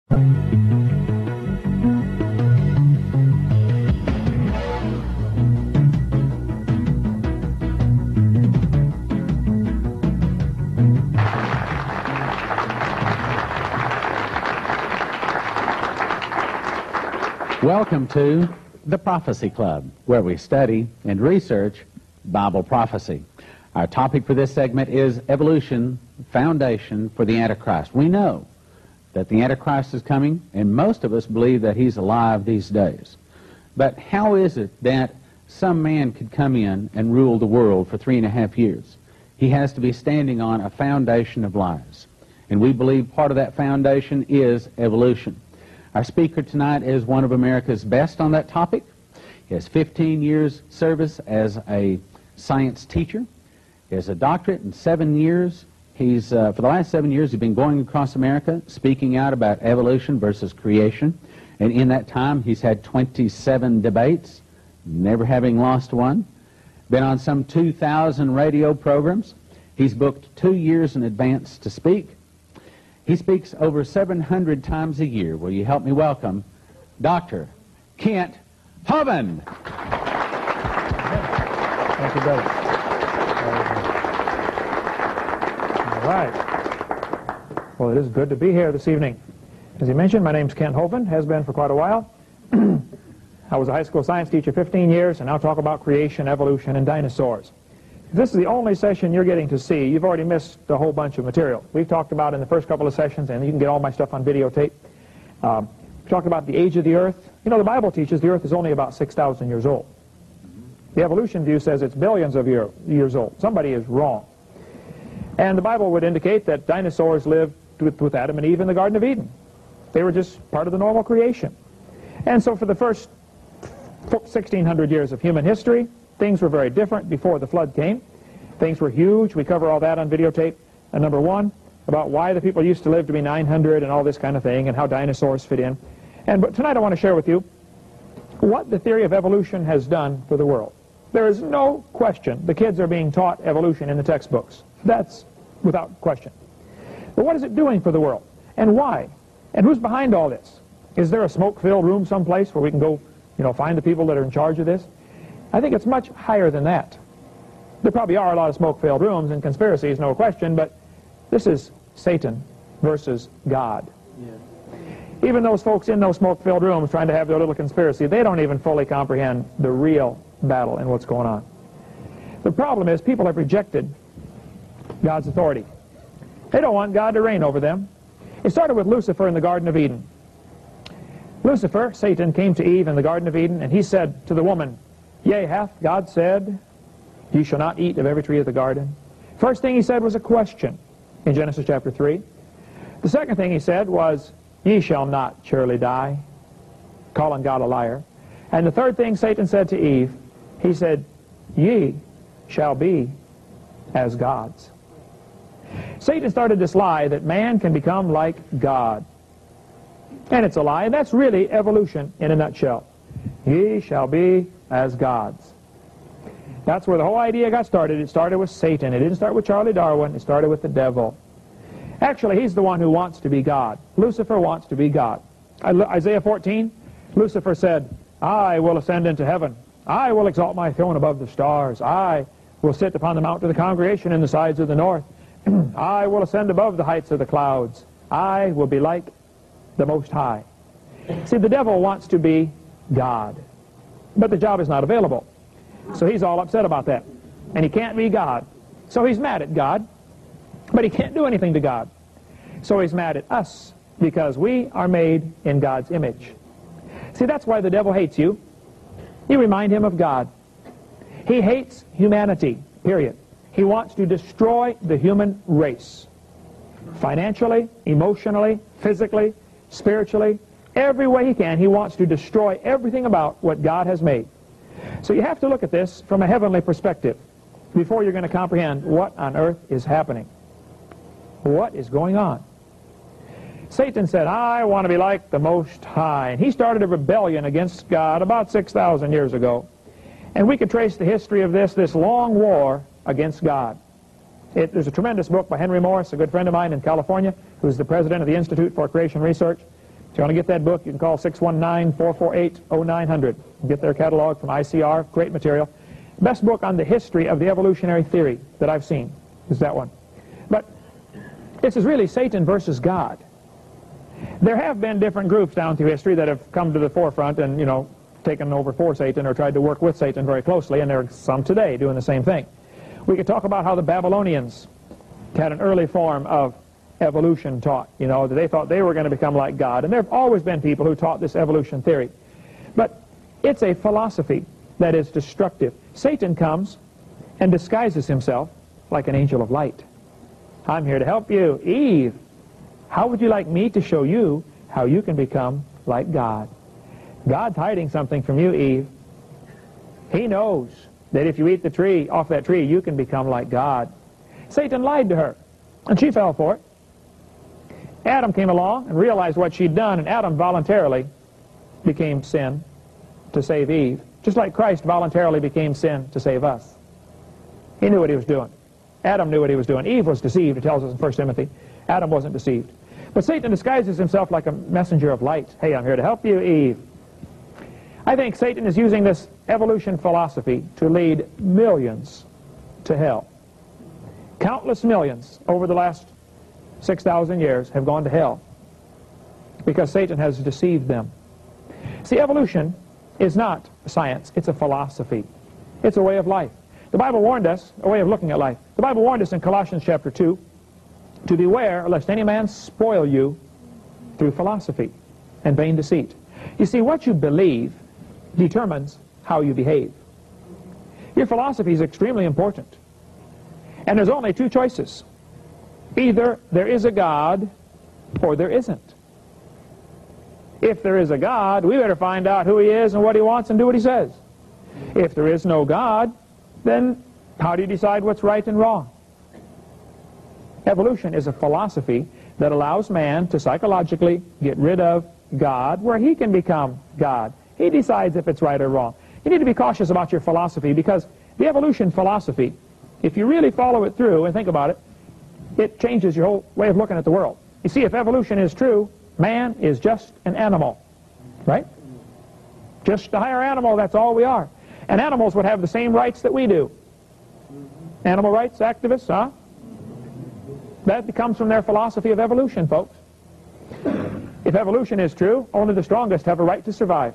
Welcome to the Prophecy Club, where we study and research Bible prophecy. Our topic for this segment is Evolution, Foundation for the Antichrist. We know that the Antichrist is coming, and most of us believe that he's alive these days. But how is it that some man could come in and rule the world for 3.5 years? He has to be standing on a foundation of lies. And we believe part of that foundation is evolution. Our speaker tonight is one of America's best on that topic. He has 15 years service as a science teacher. He has a doctorate in 7 years. He's, for the last 7 years, he's been going across America speaking out about evolution versus creation. And in that time, he's had 27 debates, never having lost one. Been on some 2,000 radio programs. He's booked 2 years in advance to speak. He speaks over 700 times a year. Will you help me welcome Dr. Kent Hovind? Thank you, brother. All right. Well, it is good to be here this evening. As you mentioned, my name's Kent Hovind, has been for quite a while. I was a high school science teacher 15 years, and now talk about creation, evolution, and dinosaurs. If this is the only session you're getting to see, you've already missed a whole bunch of material. We've talked about in the first couple of sessions, and you can get all my stuff on videotape. We talked about the age of the earth. You know, the Bible teaches the earth is only about 6,000 years old. The evolution view says it's billions of years old. Somebody is wrong. And the Bible would indicate that dinosaurs lived with Adam and Eve in the Garden of Eden. They were just part of the normal creation. And so for the first 1,600 years of human history, things were very different before the flood came. Things were huge. We cover all that on videotape. And number one, about why the people used to live to be 900 and all this kind of thing, and how dinosaurs fit in. But tonight I want to share with you what the theory of evolution has done for the world. There is no question the kids are being taught evolution in the textbooks. That's without question. But what is it doing for the world? And why? And who's behind all this? Is there a smoke-filled room someplace where we can go, find the people that are in charge of this? I think it's much higher than that. There probably are a lot of smoke-filled rooms and conspiracies, no question, but this is Satan versus God. Yeah. Even those folks in those smoke-filled rooms trying to have their little conspiracy, they don't even fully comprehend the real battle and what's going on. The problem is people have rejected God's authority. They don't want God to reign over them. It started with Lucifer in the Garden of Eden. Lucifer, Satan, came to Eve in the Garden of Eden, and he said to the woman, "Yea, hath God said, ye shall not eat of every tree of the garden?" First thing he said was a question in Genesis chapter 3. The second thing he said was, "Ye shall not surely die," calling God a liar. And the third thing Satan said to Eve, he said, "Ye shall be as gods." Satan started this lie that man can become like God. And it's a lie, and that's really evolution in a nutshell. Ye shall be as gods. That's where the whole idea got started. It started with Satan. It didn't start with Charlie Darwin. It started with the devil. Actually, he's the one who wants to be God. Lucifer wants to be God. Isaiah 14, Lucifer said, "I will ascend into heaven. I will exalt my throne above the stars. I will sit upon the mount of the congregation in the sides of the north. I will ascend above the heights of the clouds. I will be like the Most High." See, the devil wants to be God. But the job is not available. So he's all upset about that. And he can't be God. So he's mad at God. But he can't do anything to God. So he's mad at us because we are made in God's image. See, that's why the devil hates you. You remind him of God. He hates humanity, period. He wants to destroy the human race. Financially, emotionally, physically, spiritually, every way he can, he wants to destroy everything about what God has made. So you have to look at this from a heavenly perspective before you're going to comprehend what on earth is happening. What is going on? Satan said, "I want to be like the Most High." And he started a rebellion against God about 6,000 years ago. And we could trace the history of this long war against God. There's a tremendous book by Henry Morris, a good friend of mine in California, who's the president of the Institute for Creation Research. If you want to get that book, you can call 619-448-0900. Get their catalog from ICR. Great material. Best book on the history of the evolutionary theory that I've seen is that one. But this is really Satan versus God. There have been different groups down through history that have come to the forefront and, taken over for Satan or tried to work with Satan very closely, and there are some today doing the same thing. We could talk about how the Babylonians had an early form of evolution taught, that they thought they were going to become like God, and there have always been people who taught this evolution theory. But it's a philosophy that is destructive. Satan comes and disguises himself like an angel of light. I'm here to help you. Eve, how would you like me to show you how you can become like God? God's hiding something from you, Eve. He knows that if you eat off that tree, you can become like God. Satan lied to her, and she fell for it. Adam came along and realized what she'd done, and Adam voluntarily became sin to save Eve, just like Christ voluntarily became sin to save us. He knew what he was doing. Adam knew what he was doing. Eve was deceived, it tells us in 1 Timothy. Adam wasn't deceived. But Satan disguises himself like a messenger of light. Hey, I'm here to help you, Eve. I think Satan is using this evolution philosophy to lead millions to hell. Countless millions over the last 6,000 years have gone to hell because Satan has deceived them. See, evolution is not science. It's a philosophy. It's a way of life. The Bible warned us, a way of looking at life. The Bible warned us in Colossians chapter 2 to beware lest any man spoil you through philosophy and vain deceit. You see, what you believe determines how you behave. Your philosophy is extremely important. And there's only two choices. Either there is a God or there isn't. If there is a God, we better find out who he is and what he wants and do what he says. If there is no God, then how do you decide what's right and wrong? Evolution is a philosophy that allows man to psychologically get rid of God where he can become God. He decides if it's right or wrong. You need to be cautious about your philosophy because the evolution philosophy, if you really follow it through and think about it, it changes your whole way of looking at the world. You see, if evolution is true, man is just an animal, right? Just a higher animal, that's all we are. And animals would have the same rights that we do. Animal rights activists, huh? That comes from their philosophy of evolution, folks. If evolution is true, only the strongest have a right to survive.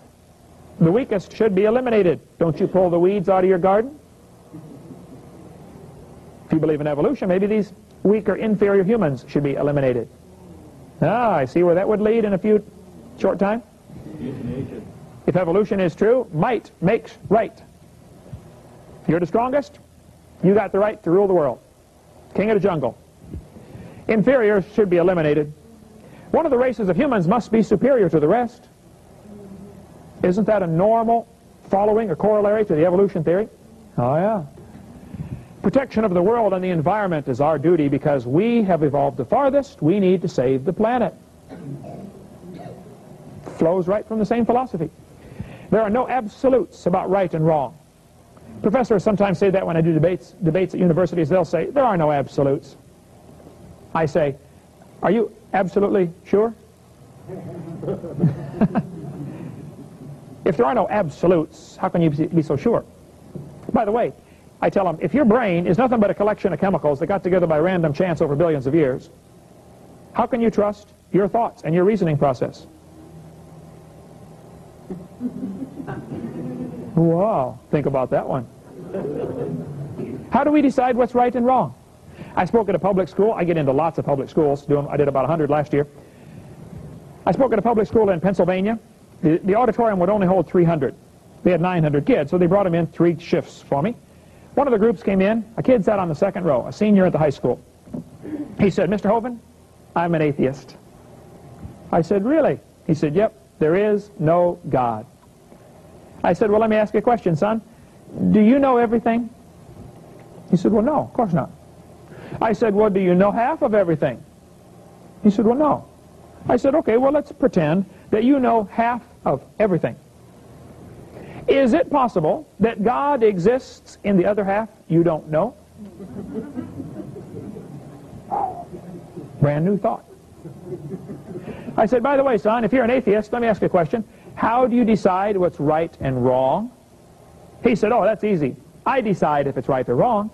The weakest should be eliminated. Don't you pull the weeds out of your garden? If you believe in evolution, maybe these weaker, inferior humans should be eliminated. Ah, I see where that would lead in a short time. If evolution is true, might makes right. If you're the strongest, you got the right to rule the world. King of the jungle. Inferiors should be eliminated. One of the races of humans must be superior to the rest. Isn't that a normal following or corollary to the evolution theory? Oh, yeah. Protection of the world and the environment is our duty because we have evolved the farthest. We need to save the planet. Flows right from the same philosophy. There are no absolutes about right and wrong. Professors sometimes say that when I do debates at universities. They'll say, there are no absolutes. I say, are you absolutely sure? If there are no absolutes, how can you be so sure? By the way, I tell them, if your brain is nothing but a collection of chemicals that got together by random chance over billions of years, how can you trust your thoughts and your reasoning process? Wow, think about that one. How do we decide what's right and wrong? I spoke at a public school. I get into lots of public schools. I did about 100 last year. I spoke at a public school in Pennsylvania. The auditorium would only hold 300. They had 900 kids, so they brought them in 3 shifts for me. One of the groups came in. A kid sat on the second row, a senior at the high school. He said, Mr. Hovind, I'm an atheist. I said, really? He said, yep, there is no God. I said, well, let me ask you a question, son. Do you know everything? He said, well, no, of course not. I said, well, do you know half of everything? He said, well, no. I said, okay, well, let's pretend that you know half of everything. Is it possible that God exists in the other half you don't know? Brand new thought. I said, by the way, son, if you're an atheist, let me ask you a question. How do you decide what's right and wrong? He said, oh, that's easy. I decide if it's right or wrong.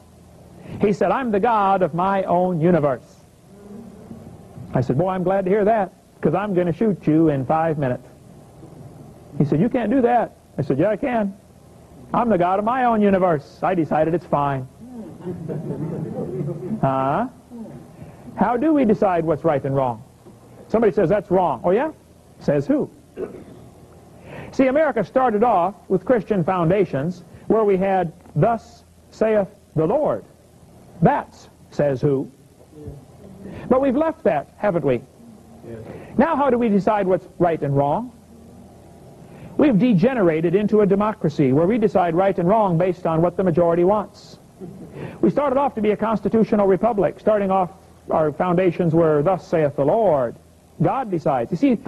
He said, I'm the God of my own universe. I said, boy, I'm glad to hear that, because I'm going to shoot you in 5 minutes. He said, you can't do that. I said, yeah, I can. I'm the God of my own universe. I decided it's fine. How do we decide what's right and wrong? Somebody says, that's wrong. Oh, yeah? Says who? See, America started off with Christian foundations where we had, thus saith the Lord. That's says who. But we've left that, haven't we? Yes. Now how do we decide what's right and wrong? We've degenerated into a democracy where we decide right and wrong based on what the majority wants. We started off to be a constitutional republic. Starting off, our foundations were, thus saith the Lord. God decides. You see,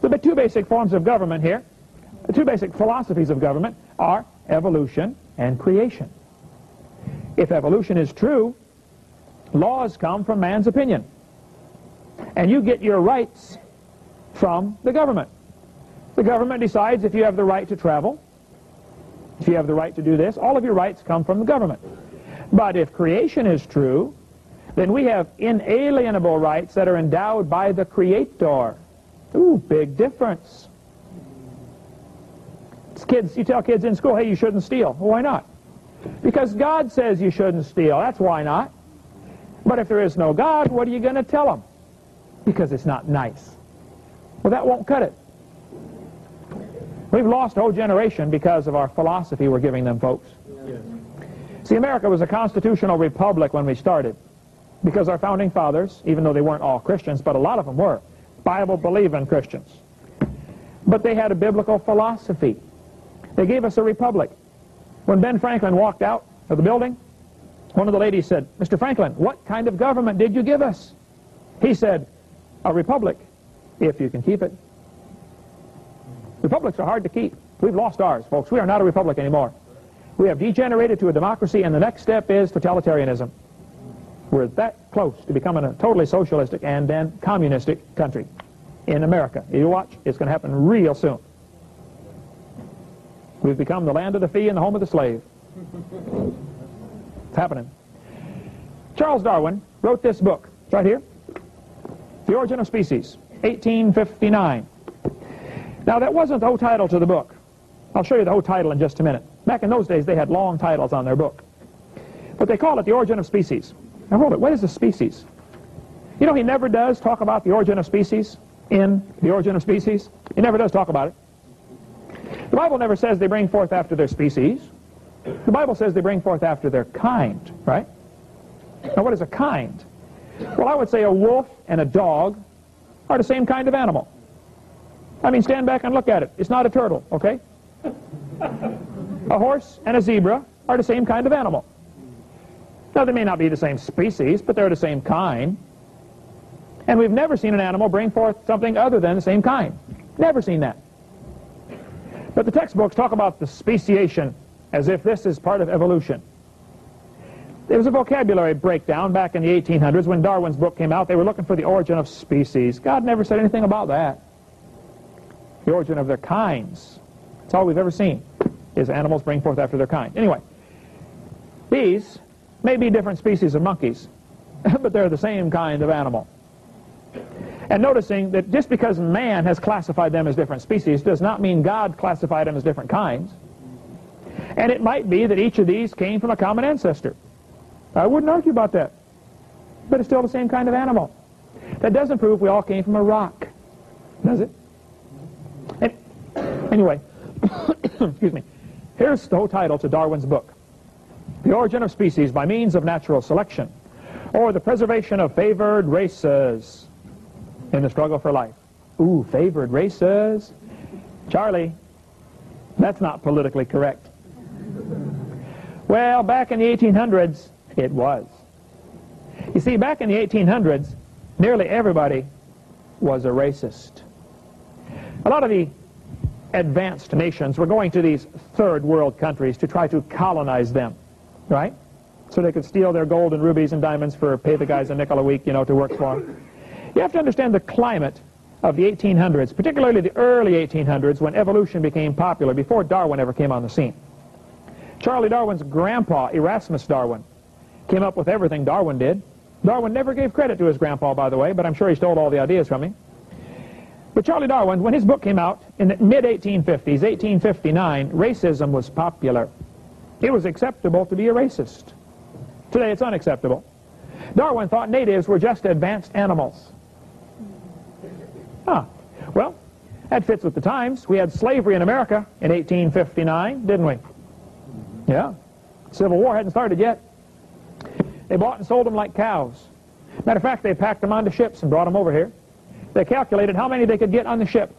the two basic forms of government here, the two basic philosophies of government are evolution and creation. If evolution is true, laws come from man's opinion. And you get your rights from the government. The government decides if you have the right to travel, if you have the right to do this. All of your rights come from the government. But if creation is true, then we have inalienable rights that are endowed by the Creator. Ooh, big difference. It's kids, you tell kids in school, hey, you shouldn't steal. Well, why not? Because God says you shouldn't steal. That's why not. But if there is no God, what are you going to tell them? Because it's not nice. Well, that won't cut it. We've lost a whole generation because of our philosophy we're giving them, folks. Yes. See, America was a constitutional republic when we started because our founding fathers, even though they weren't all Christians, but a lot of them were, Bible-believing Christians. But they had a biblical philosophy. They gave us a republic. When Ben Franklin walked out of the building, one of the ladies said, Mr. Franklin, what kind of government did you give us? He said, a republic, if you can keep it. Republics are hard to keep. We've lost ours, folks. We are not a republic anymore. We have degenerated to a democracy, and the next step is totalitarianism. We're that close to becoming a totally socialistic and then communistic country in America. You watch, it's going to happen real soon. We've become the land of the free and the home of the slave. It's happening. Charles Darwin wrote this book. It's right here. The Origin of Species, 1859. Now, that wasn't the whole title to the book. I'll show you the whole title in just a minute. Back in those days, they had long titles on their book. But they call it The Origin of Species. Now, hold it. What is a species? You know, he never does talk about the origin of species in The Origin of Species. He never does talk about it. The Bible never says they bring forth after their species. The Bible says they bring forth after their kind, right? Now, what is a kind? Well, I would say a wolf and a dog are the same kind of animal. I mean, stand back and look at it. It's not a turtle, okay? A horse and a zebra are the same kind of animal. Now, they may not be the same species, but they're the same kind. And we've never seen an animal bring forth something other than the same kind. Never seen that. But the textbooks talk about the speciation as if this is part of evolution. There was a vocabulary breakdown back in the 1800s when Darwin's book came out. They were looking for the origin of species. God never said anything about that. The origin of their kinds. That's all we've ever seen, is animals bring forth after their kind. Anyway, these may be different species of monkeys, but they're the same kind of animal. And noticing that just because man has classified them as different species does not mean God classified them as different kinds. And it might be that each of these came from a common ancestor. I wouldn't argue about that. But it's still the same kind of animal. That doesn't prove we all came from a rock, does it? Anyway, excuse me. Here's the whole title to Darwin's book. The Origin of Species by Means of Natural Selection, or the Preservation of Favored Races in the Struggle for Life. Ooh, favored races. Charlie, that's not politically correct. Well, back in the 1800s, it was. You see, back in the 1800s, nearly everybody was a racist. A lot of the advanced nations were going to these third world countries to try to colonize them, right? So they could steal their gold and rubies and diamonds for pay the guys a nickel a week, you know, to work for them. You have to understand the climate of the 1800s, particularly the early 1800s, when evolution became popular, before Darwin ever came on the scene. Charlie Darwin's grandpa, Erasmus Darwin, came up with everything Darwin did. Darwin never gave credit to his grandpa, by the way, but I'm sure he stole all the ideas from him. But Charlie Darwin, when his book came out in the mid-1850s, 1859, racism was popular. It was acceptable to be a racist. Today it's unacceptable. Darwin thought natives were just advanced animals. Well, that fits with the times. We had slavery in America in 1859, didn't we? Yeah. Civil War hadn't started yet. They bought and sold them like cows. Matter of fact, they packed them onto ships and brought them over here. They calculated how many they could get on the ship.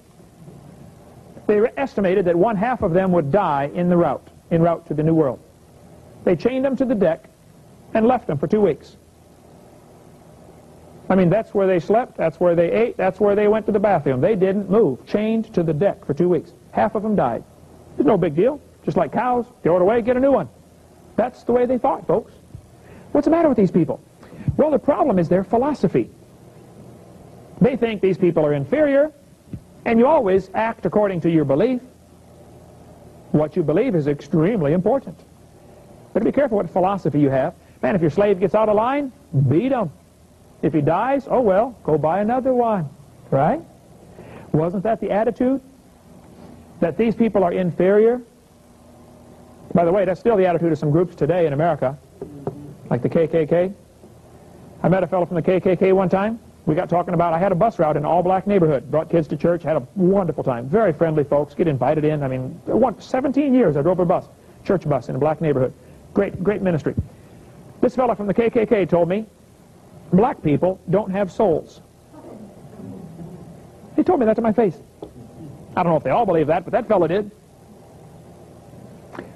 They estimated that 1/2 of them would die en route to the New World. They chained them to the deck and left them for 2 weeks. I mean, that's where they slept, that's where they ate, that's where they went to the bathroom. They didn't move, chained to the deck for 2 weeks. 1/2 of them died. It's no big deal. Just like cows, throw it away, get a new one. That's the way they thought, folks. What's the matter with these people? Well, the problem is their philosophy. They think these people are inferior, and you always act according to your belief. What you believe is extremely important. But be careful what philosophy you have. Man, if your slave gets out of line, beat him. If he dies, oh well, go buy another one, right? Wasn't that the attitude? That these people are inferior? By the way, that's still the attitude of some groups today in America, like the KKK. I met a fellow from the KKK one time. We got talking about, I had a bus route in an all-black neighborhood, brought kids to church, had a wonderful time. Very friendly folks, get invited in. I mean, 17 years I drove a bus, church bus in a black neighborhood. Great ministry. This fellow from the KKK told me, black people don't have souls. He told me that to my face. I don't know if they all believe that, but that fellow did.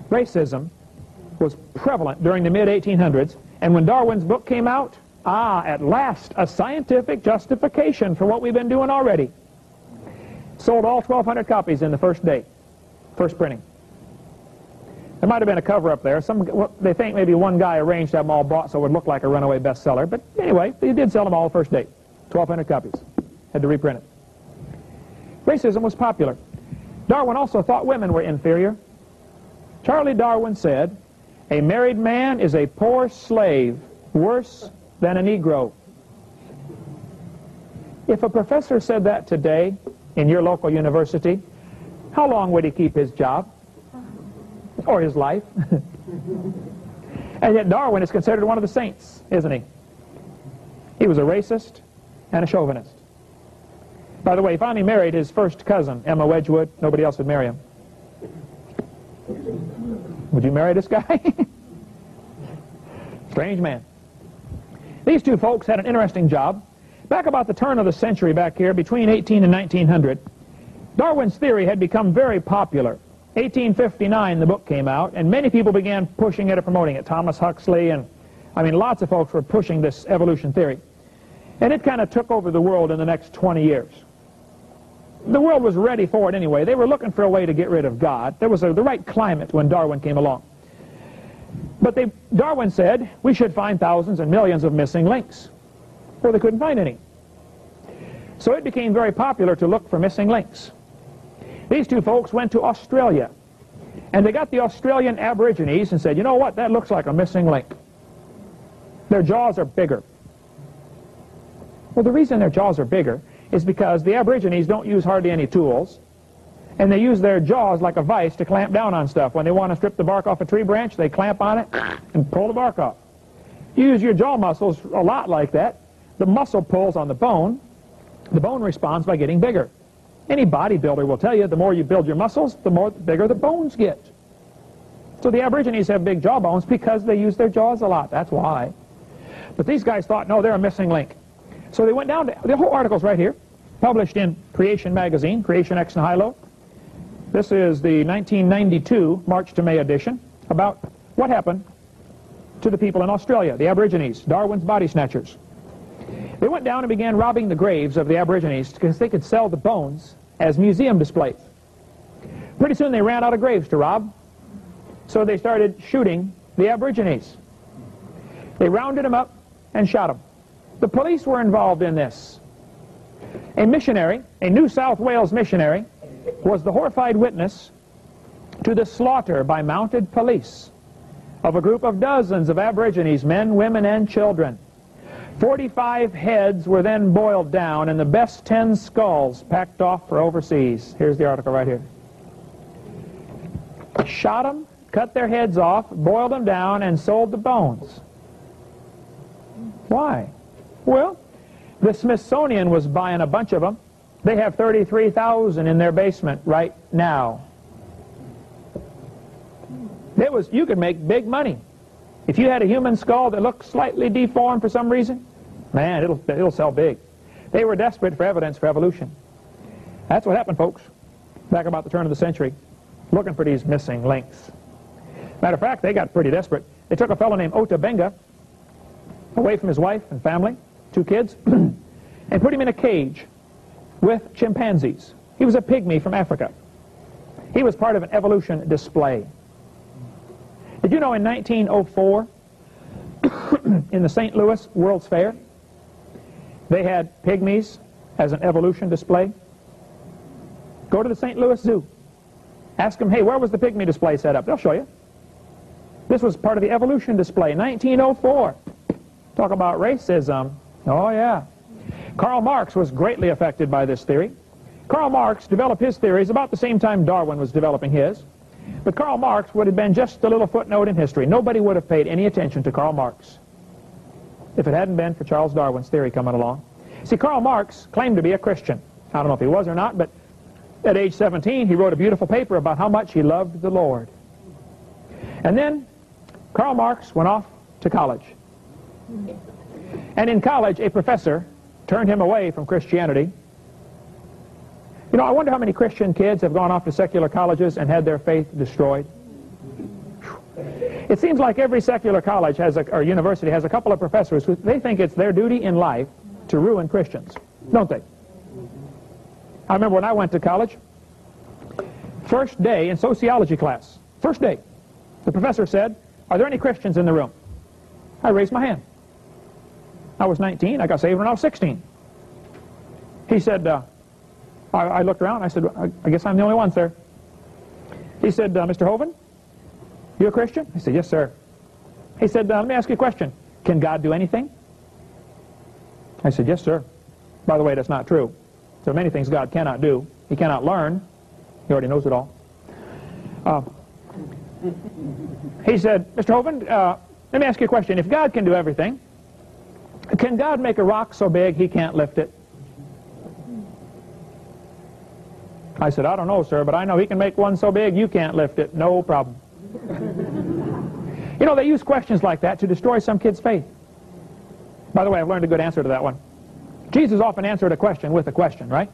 Racism was prevalent during the mid-1800s, and when Darwin's book came out, at last, a scientific justification for what we've been doing already. Sold all 1,200 copies in the first day, first printing. There might have been a cover-up there. They think maybe one guy arranged to have them all bought so it would look like a runaway bestseller. But anyway, they did sell them all the first day. 1,200 copies. Had to reprint it. Racism was popular. Darwin also thought women were inferior. Charlie Darwin said, "A married man is a poor slave, worse than a Negro." If a professor said that today in your local university, how long would he keep his job? Or his life? And yet Darwin is considered one of the saints, isn't he? He was a racist and a chauvinist. By the way, he finally married his first cousin, Emma Wedgwood. Nobody else would marry him. Would you marry this guy? Strange man. These two folks had an interesting job. Back about the turn of the century back here, between 18 and 1900, Darwin's theory had become very popular. 1859, the book came out, and many people began pushing it and promoting it. Thomas Huxley and, lots of folks were pushing this evolution theory. And it kind of took over the world in the next 20 years. The world was ready for it anyway. They were looking for a way to get rid of God. There was the right climate when Darwin came along. But Darwin said we should find thousands and millions of missing links. Well, they couldn't find any. So it became very popular to look for missing links. These two folks went to Australia, and they got the Australian Aborigines and said, you know what, that looks like a missing link. Their jaws are bigger. Well, the reason their jaws are bigger is because the Aborigines don't use hardly any tools, and they use their jaws like a vise to clamp down on stuff. When they want to strip the bark off a tree branch, they clamp on it and pull the bark off. You use your jaw muscles a lot like that. The muscle pulls on the bone responds by getting bigger. Any bodybuilder will tell you the more you build your muscles, the bigger the bones get. So the Aborigines have big jawbones because they use their jaws a lot. That's why. But these guys thought, no, they're a missing link. So they went down to, the whole article's right here, published in Creation magazine, Creation Ex Nihilo. This is the 1992 March to May edition about what happened to the people in Australia, the Aborigines, Darwin's body snatchers. They went down and began robbing the graves of the Aborigines because they could sell the bones as museum displays. Pretty soon they ran out of graves to rob, so they started shooting the Aborigines. They rounded them up and shot them. The police were involved in this. A missionary, a New South Wales missionary, was the horrified witness to the slaughter by mounted police of a group of dozens of Aborigines, men, women, and children. 45 heads were then boiled down and the best 10 skulls packed off for overseas. Here's the article right here. Shot them, cut their heads off, boiled them down, and sold the bones. Why? Well, the Smithsonian was buying a bunch of them. They have 33,000 in their basement right now. You could make big money. If you had a human skull that looked slightly deformed for some reason, man, it'll sell big. They were desperate for evidence for evolution. That's what happened, folks, back about the turn of the century, looking for these missing links. Matter of fact, they got pretty desperate. They took a fellow named Ota Benga away from his wife and family, 2 kids, and put him in a cage with chimpanzees. He was a pygmy from Africa. He was part of an evolution display. Did you know in 1904, in the St. Louis World's Fair, they had pygmies as an evolution display? Go to the St. Louis Zoo. Ask them, hey, where was the pygmy display set up? They'll show you. This was part of the evolution display, 1904. Talk about racism. Oh, yeah. Karl Marx was greatly affected by this theory. Karl Marx developed his theories about the same time Darwin was developing his. But Karl Marx would have been just a little footnote in history. Nobody would have paid any attention to Karl Marx if it hadn't been for Charles Darwin's theory coming along. See, Karl Marx claimed to be a Christian. I don't know if he was or not, but at age 17, he wrote a beautiful paper about how much he loved the Lord. And then Karl Marx went off to college. And in college, a professor turned him away from Christianity. You know, I wonder how many Christian kids have gone off to secular colleges and had their faith destroyed. It seems like every secular college or university has a couple of professors who they think it's their duty in life to ruin Christians, don't they? I remember when I went to college, first day in sociology class, first day, the professor said, are there any Christians in the room? I raised my hand. I was 19. I got saved when I was 16. He said, I looked around. I said, I guess I'm the only one, sir. He said, Mr. Hovind, you a Christian? I said, yes, sir. He said, let me ask you a question. Can God do anything? I said, yes, sir. By the way, that's not true. There are many things God cannot do. He cannot learn. He already knows it all. He said, Mr. Hovind, let me ask you a question. If God can do everything, can God make a rock so big he can't lift it? I said, I don't know, sir, but I know he can make one so big you can't lift it. No problem. You know, they use questions like that to destroy some kid's faith. By the way, I've learned a good answer to that one. Jesus often answered a question with a question, right?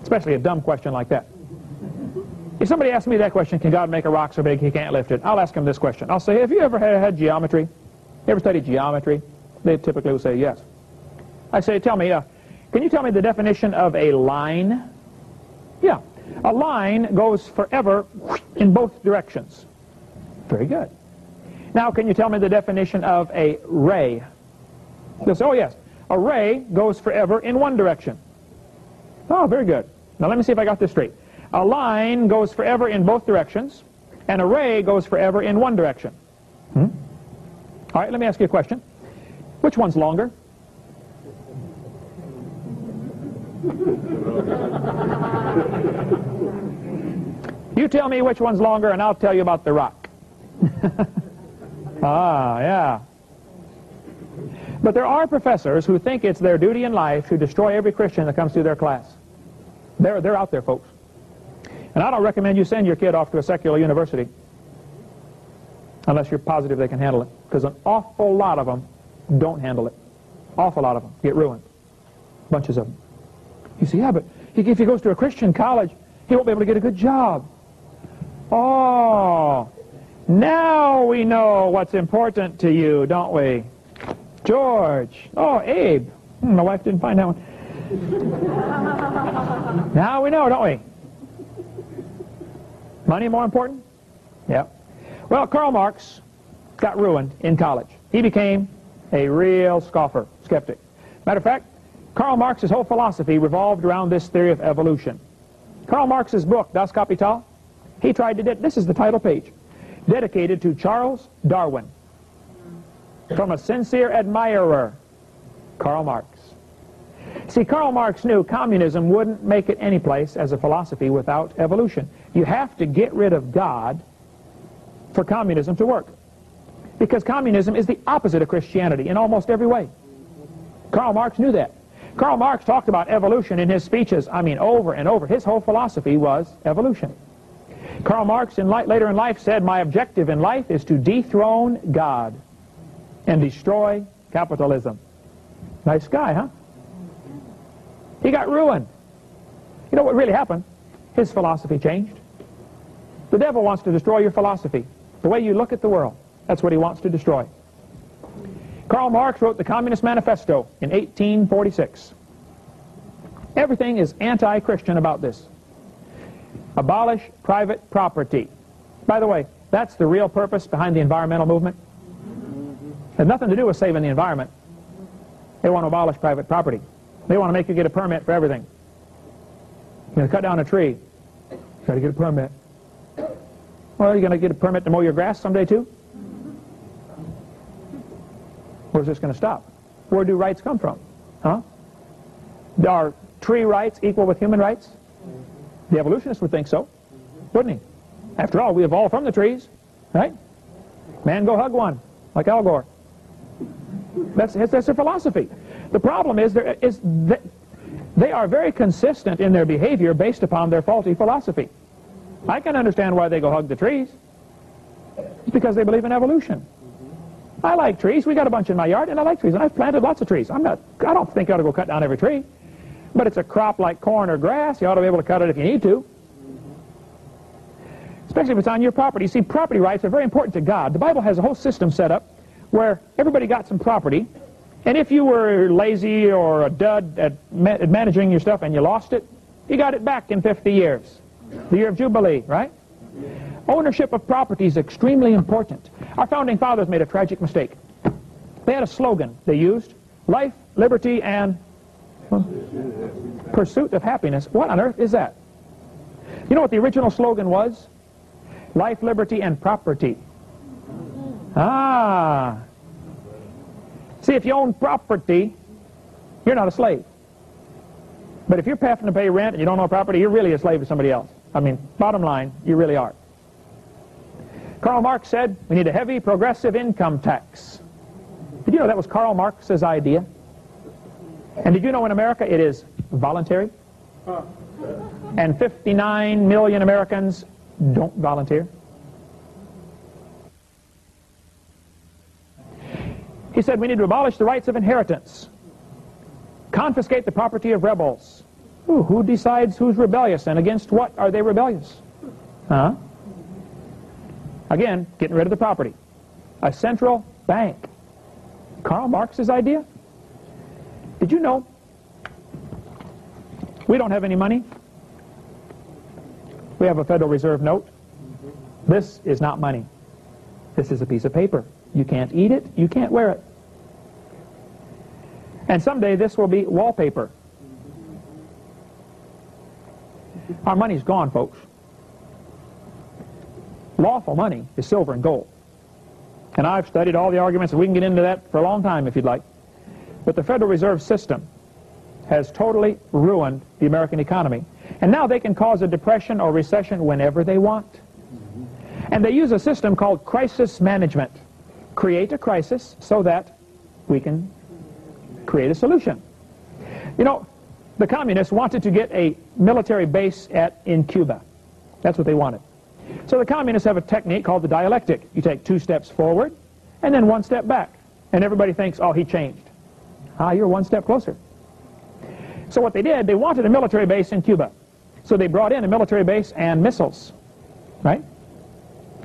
Especially a dumb question like that. If somebody asks me that question, can God make a rock so big he can't lift it? I'll ask him this question. I'll say, have you ever had geometry? You ever studied geometry? They typically will say yes. I say, tell me, can you tell me the definition of a line? Yeah. A line goes forever in both directions. Very good. Now, can you tell me the definition of a ray? They'll say, oh, yes. A ray goes forever in one direction. Oh, very good. Now, let me see if I got this straight. A line goes forever in both directions, and a ray goes forever in one direction. All right, let me ask you a question. Which one's longer? You tell me which one's longer, and I'll tell you about the rock. Ah, yeah. But there are professors who think it's their duty in life to destroy every Christian that comes through their class. They're out there, folks. And I don't recommend you send your kid off to a secular university unless you're positive they can handle it, because an awful lot of them don't handle it. Awful lot of them get ruined. Bunches of them. You say, yeah, but if he goes to a Christian college, he won't be able to get a good job. Oh, now we know what's important to you, don't we? George. Oh, Abe. My wife didn't find that one. Now we know, don't we? Money more important? Yeah. Well, Karl Marx got ruined in college. He became a real scoffer, skeptic. Matter of fact, Karl Marx's whole philosophy revolved around this theory of evolution. Karl Marx's book, Das Kapital, he tried to, this is the title page, dedicated to Charles Darwin, from a sincere admirer, Karl Marx. See, Karl Marx knew communism wouldn't make it any place as a philosophy without evolution. You have to get rid of God for communism to work, because communism is the opposite of Christianity in almost every way. Karl Marx knew that. Karl Marx talked about evolution in his speeches, I mean, over and over. His whole philosophy was evolution. Karl Marx later in life said, "My objective in life is to dethrone God and destroy capitalism." Nice guy, huh? He got ruined. You know what really happened? His philosophy changed. The devil wants to destroy your philosophy, the way you look at the world. That's what he wants to destroy. Karl Marx wrote the Communist Manifesto in 1846. Everything is anti-Christian about this. Abolish private property. By the way, that's the real purpose behind the environmental movement. It has nothing to do with saving the environment. They want to abolish private property. They want to make you get a permit for everything. You're going to cut down a tree. You've got to get a permit. Well, you're going to get a permit to mow your grass someday too? Where's this going to stop? Where do rights come from? Huh? Are tree rights equal with human rights? The evolutionist would think so, wouldn't he? After all, we evolved from the trees, right? Man, go hug one, like Al Gore. That's their philosophy. The problem is that they are very consistent in their behavior based upon their faulty philosophy. I can understand why they go hug the trees. It's because they believe in evolution. I like trees. We got a bunch in my yard, and I like trees. And I've planted lots of trees. I don't think you ought to go cut down every tree. But it's a crop like corn or grass. You ought to be able to cut it if you need to. Especially if it's on your property. You see, property rights are very important to God. The Bible has a whole system set up where everybody got some property. And if you were lazy or a dud at managing your stuff and you lost it, you got it back in 50 years. The year of Jubilee, right? Ownership of property is extremely important. Our founding fathers made a tragic mistake. They had a slogan they used: life, liberty, and pursuit of happiness. What on earth is that? You know what the original slogan was? Life, liberty, and property. Ah. See, if you own property, you're not a slave. But if you're having to pay rent and you don't own property, you're really a slave to somebody else. I mean, bottom line, you really are. Karl Marx said we need a heavy progressive income tax. Did you know that was Karl Marx's idea? And did you know in America it is voluntary? And 59 million Americans don't volunteer? He said we need to abolish the rights of inheritance, confiscate the property of rebels. Ooh, who decides who's rebellious and against what are they rebellious? Huh? Again, getting rid of the property. A central bank. Karl Marx's idea? Did you know we don't have any money? We have a Federal Reserve note. This is not money. This is a piece of paper. You can't eat it. You can't wear it. And someday this will be wallpaper. Our money's gone, folks. Lawful money is silver and gold. And I've studied all the arguments, and we can get into that for a long time if you'd like. But the Federal Reserve System has totally ruined the American economy. And now they can cause a depression or recession whenever they want. And they use a system called crisis management. Create a crisis so that we can create a solution. You know, the communists wanted to get a military base in Cuba. That's what they wanted. So the communists have a technique called the dialectic. You take 2 steps forward and then 1 step back. And everybody thinks, oh, he changed. Ah, you're 1 step closer. So what they did, they wanted a military base in Cuba. So they brought in a military base and missiles, right?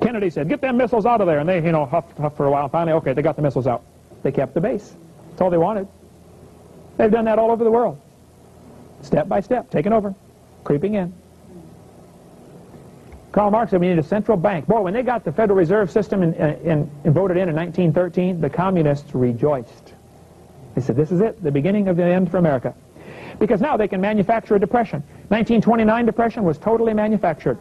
Kennedy said, get them missiles out of there. And they, huffed for a while. Finally, okay, they got the missiles out. They kept the base. That's all they wanted. They've done that all over the world. Step by step, taking over, creeping in. Karl Marx said we need a central bank. Boy, when they got the Federal Reserve System and voted in 1913, the communists rejoiced. They said, this is it, the beginning of the end for America. Because now they can manufacture a depression. 1929 depression was totally manufactured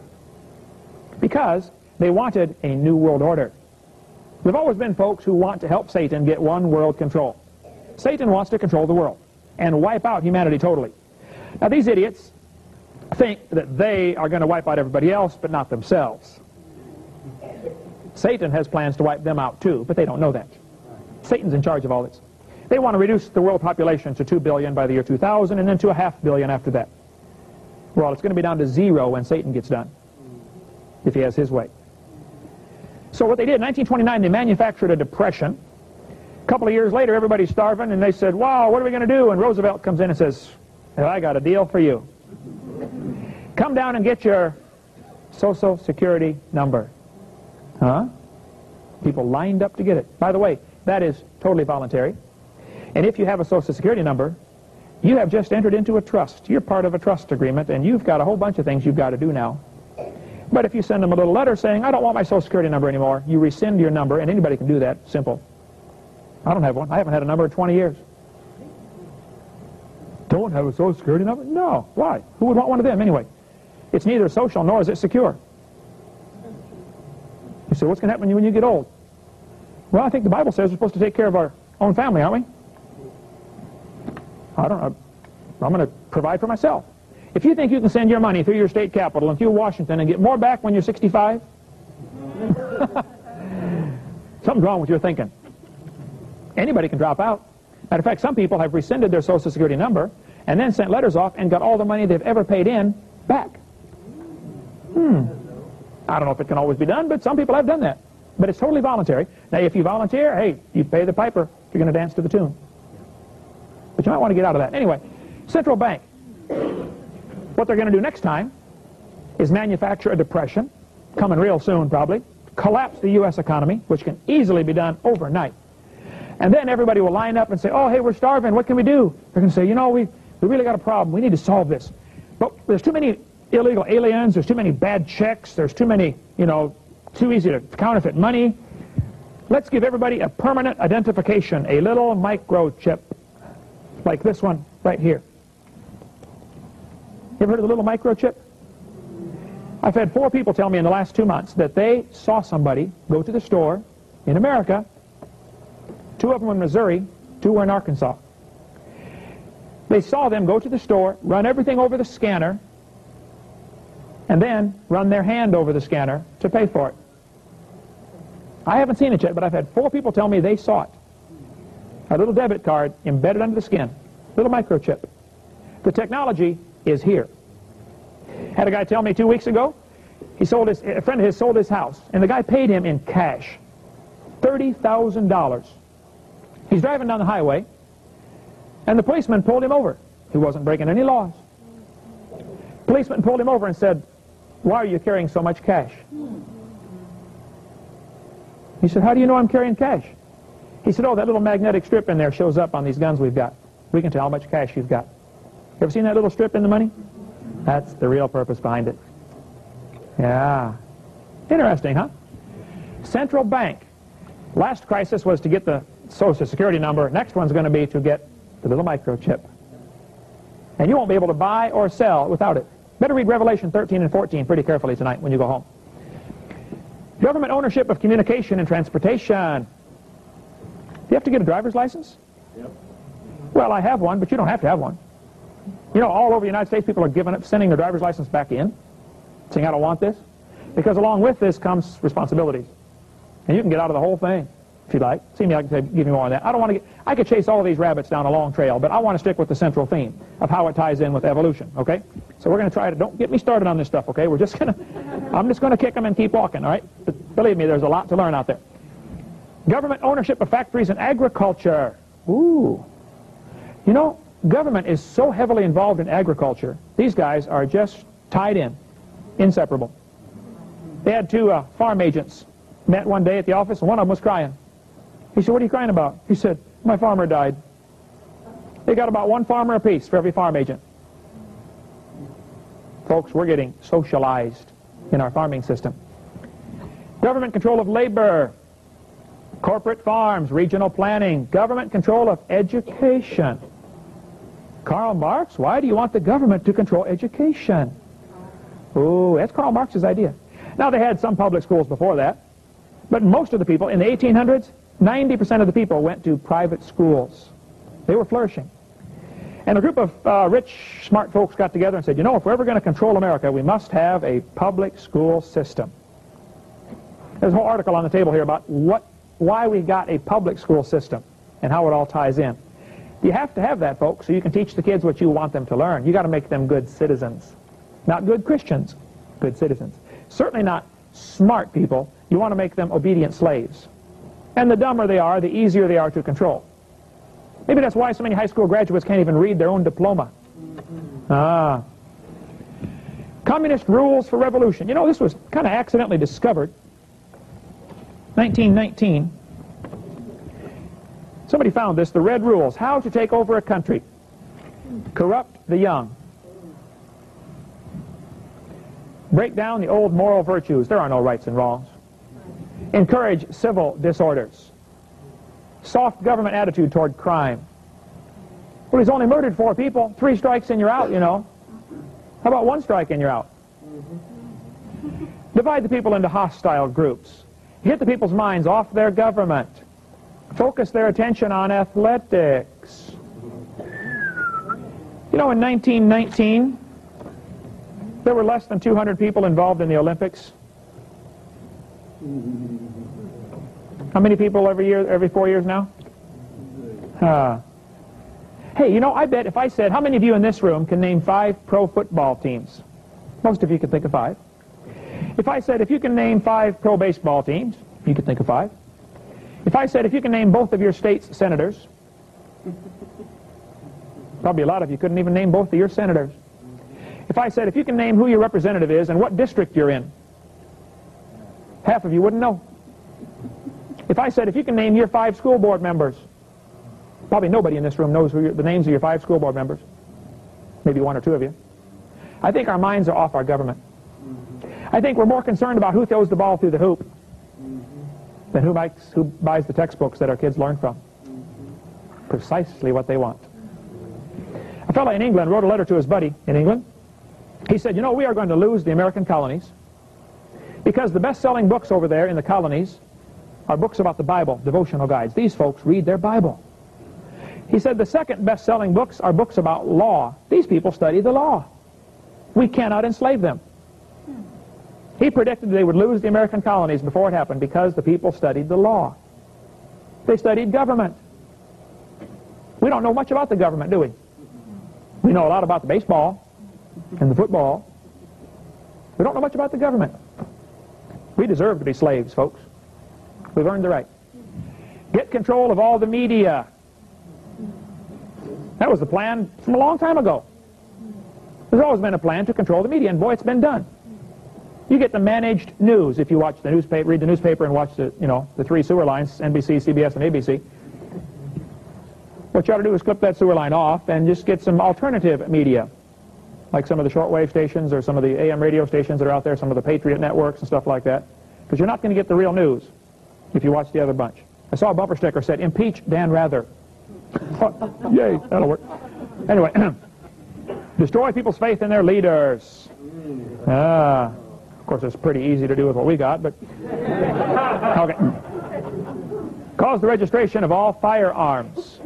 because they wanted a new world order. There have always been folks who want to help Satan get one world control. Satan wants to control the world and wipe out humanity totally. Now these idiots think that they are going to wipe out everybody else, but not themselves. Satan has plans to wipe them out too, but they don't know that. Satan's in charge of all this. They want to reduce the world population to 2 billion by the year 2000 and then to 500 million after that. Well, it's going to be down to 0 when Satan gets done, if he has his way. So what they did, in 1929, they manufactured a depression. A couple of years later, everybody's starving, and they said, wow, what are we going to do? And Roosevelt comes in and says, well, I got a deal for you. Come down and get your Social Security number. Huh? People lined up to get it. By the way, that is totally voluntary. And if you have a Social Security number, you have just entered into a trust. You're part of a trust agreement, and you've got a whole bunch of things you've got to do now. But if you send them a little letter saying, I don't want my Social Security number anymore, you rescind your number, and anybody can do that. Simple. I don't have one. I haven't had a number in 20 years. Don't have a Social Security number? No. Why? Who would want one of them anyway? It's neither social nor is it secure. You say, what's going to happen when you get old? Well, I think the Bible says we're supposed to take care of our own family, aren't we? I don't know. I'm going to provide for myself. If you think you can send your money through your state capital and through Washington and get more back when you're 65, something's wrong with your thinking. Anybody can drop out. Matter of fact, some people have rescinded their Social Security number and then sent letters off and got all the money they've ever paid in back. I don't know if it can always be done, but some people have done that. But it's totally voluntary. Now, if you volunteer, hey, you pay the piper if you're going to dance to the tune. But you might want to get out of that. Anyway, central bank. What they're going to do next time is manufacture a depression, coming real soon probably, collapse the U.S. economy, which can easily be done overnight. And then everybody will line up and say, oh, hey, we're starving. What can we do? They're going to say, you know, we really got a problem. We need to solve this. But there's too many illegal aliens. There's too many bad checks. There's too many, you know, too easy to counterfeit money. Let's give everybody a permanent identification, a little microchip, like this one right here. You ever heard of the little microchip? I've had 4 people tell me in the last 2 months that they saw somebody go to the store in America. 2 of them were in Missouri, 2 were in Arkansas. They saw them go to the store, run everything over the scanner, and then run their hand over the scanner to pay for it. I haven't seen it yet, but I've had 4 people tell me they saw it. A little debit card embedded under the skin, little microchip. The technology is here. Had a guy tell me 2 weeks ago, a friend of his sold his house, and the guy paid him in cash, $30,000. He's driving down the highway, and the policeman pulled him over. He wasn't breaking any laws. Policeman pulled him over and said, why are you carrying so much cash? He said, how do you know I'm carrying cash? He said, oh, that little magnetic strip in there shows up on these guns we've got. We can tell how much cash you've got. You ever seen that little strip in the money? That's the real purpose behind it. Yeah. Interesting, huh? Central bank. Last crisis was to get the Social Security number. Next one's going to be to get the little microchip. And you won't be able to buy or sell without it. Better read Revelation 13 and 14 pretty carefully tonight when you go home. Government ownership of communication and transportation. Do you have to get a driver's license? Yep. Well, I have one, but you don't have to have one. You know, all over the United States, people are giving up, sending their driver's license back in, saying, I don't want this. Because along with this comes responsibilities. And you can get out of the whole thing, if you like. See me, I can give you more on that. I don't want to I could chase all of these rabbits down a long trail, but I want to stick with the central theme of how it ties in with evolution, okay? So we're going to try to, don't get me started on this stuff, okay? We're just going to, I'm just going to kick them and keep walking, all right? But believe me, there's a lot to learn out there. Government ownership of factories and agriculture. Ooh. You know, government is so heavily involved in agriculture, these guys are just tied in, inseparable. They had 2 farm agents met one day at the office, and one of them was crying. He said, what are you crying about? He said, my farmer died. They got about 1 farmer apiece for every farm agent. Folks, we're getting socialized in our farming system. Government control of labor. Corporate farms, regional planning, government control of education. Karl Marx, why do you want the government to control education? Oh, that's Karl Marx's idea. Now, they had some public schools before that, but most of the people in the 1800s, 90% of the people went to private schools. They were flourishing. And a group of rich, smart folks got together and said, you know, if we're ever going to control America, we must have a public school system. There's a whole article on the table here about why we got a public school system and how it all ties in. You have to have that, folks, so you can teach the kids what you want them to learn. You got to make them good citizens. Not good Christians, good citizens. Certainly not smart people. You want to make them obedient slaves. And the dumber they are, the easier they are to control. Maybe that's why so many high school graduates can't even read their own diploma. Communist rules for revolution. You know, this was kind of accidentally discovered. 1919. Somebody found this, the red rules, how to take over a country. Corrupt the young. Break down the old moral virtues. There are no rights and wrongs. Encourage civil disorders. Soft government attitude toward crime. Well, he's only murdered 4 people. 3 strikes and you're out, you know. How about 1 strike and you're out? Divide the people into hostile groups. Get the people's minds off their government. Focus their attention on athletics. You know, in 1919, there were less than 200 people involved in the Olympics. How many people every year, every 4 years now? Hey, you know, I bet if I said, how many of you in this room can name 5 pro football teams? Most of you could think of 5. If I said, if you can name 5 pro baseball teams, you could think of 5. If I said, if you can name both of your state's senators, probably a lot of you couldn't even name both of your senators. If I said, if you can name who your representative is and what district you're in, half of you wouldn't know. If I said, if you can name your 5 school board members, probably nobody in this room knows who the names of your 5 school board members. Maybe 1 or 2 of you. I think our minds are off our government. I think we're more concerned about who throws the ball through the hoop than who buys the textbooks that our kids learn from. Precisely what they want. A fellow in England wrote a letter to his buddy in England. He said, you know, we are going to lose the American colonies because the best-selling books over there in the colonies are books about the Bible, devotional guides. These folks read their Bible. He said the second best-selling books are books about law. These people study the law. We cannot enslave them. He predicted they would lose the American colonies before it happened because the people studied the law. They studied government. We don't know much about the government, do we? We know a lot about the baseball and the football. We don't know much about the government. We deserve to be slaves, folks. We've earned the right. Get control of all the media. That was the plan from a long time ago. There's always been a plan to control the media, and boy, it's been done. You get the managed news if you watch the newspaper, read the newspaper and watch the, you know, the 3 sewer lines, NBC, CBS, and ABC. What you ought to do is clip that sewer line off and just get some alternative media, like some of the shortwave stations or some of the AM radio stations that are out there, some of the Patriot networks and stuff like that, because you're not going to get the real news if you watch the other bunch. I saw a bumper sticker that said, impeach Dan Rather. Oh, yay, that'll work. Anyway, destroy people's faith in their leaders. Of course, it's pretty easy to do with what we got, but... Okay. Cause the registration of all firearms.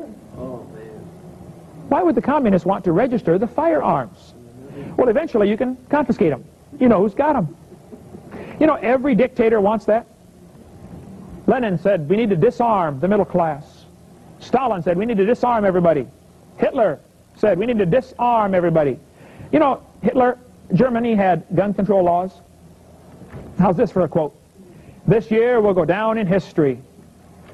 Why would the communists want to register the firearms? Well, eventually you can confiscate them. You know who's got them. You know, every dictator wants that. Lenin said, we need to disarm the middle class. Stalin said, we need to disarm everybody. Hitler said, we need to disarm everybody. You know, Germany had gun control laws. How's this for a quote? This year will go down in history.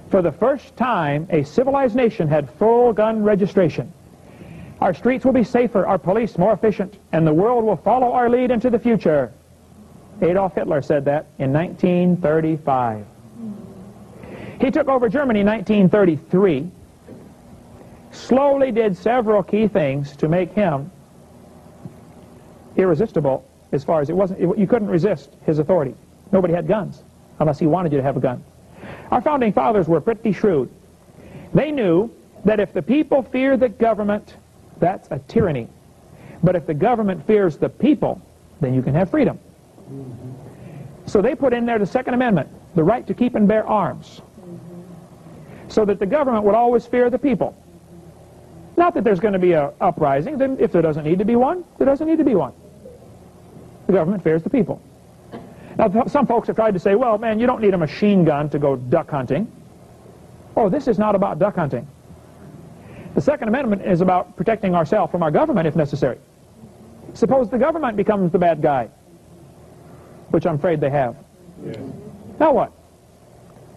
For the first time, a civilized nation had full gun registration. Our streets will be safer, our police more efficient, and the world will follow our lead into the future. Adolf Hitler said that in 1935. He took over Germany in 1933, slowly did several key things to make him irresistible as far as you couldn't resist his authority. Nobody had guns unless he wanted you to have a gun. Our founding fathers were pretty shrewd. They knew that if the people fear the government, that's a tyranny. But if the government fears the people, then you can have freedom. So they put in there the Second Amendment, the right to keep and bear arms, so that the government would always fear the people. Not that there's going to be an uprising. Then if there doesn't need to be one, there doesn't need to be one. The government fears the people. Now, some folks have tried to say, well, man, you don't need a machine gun to go duck hunting. Oh, this is not about duck hunting. The Second Amendment is about protecting ourselves from our government if necessary. Suppose the government becomes the bad guy, which I'm afraid they have. Yes. Now what?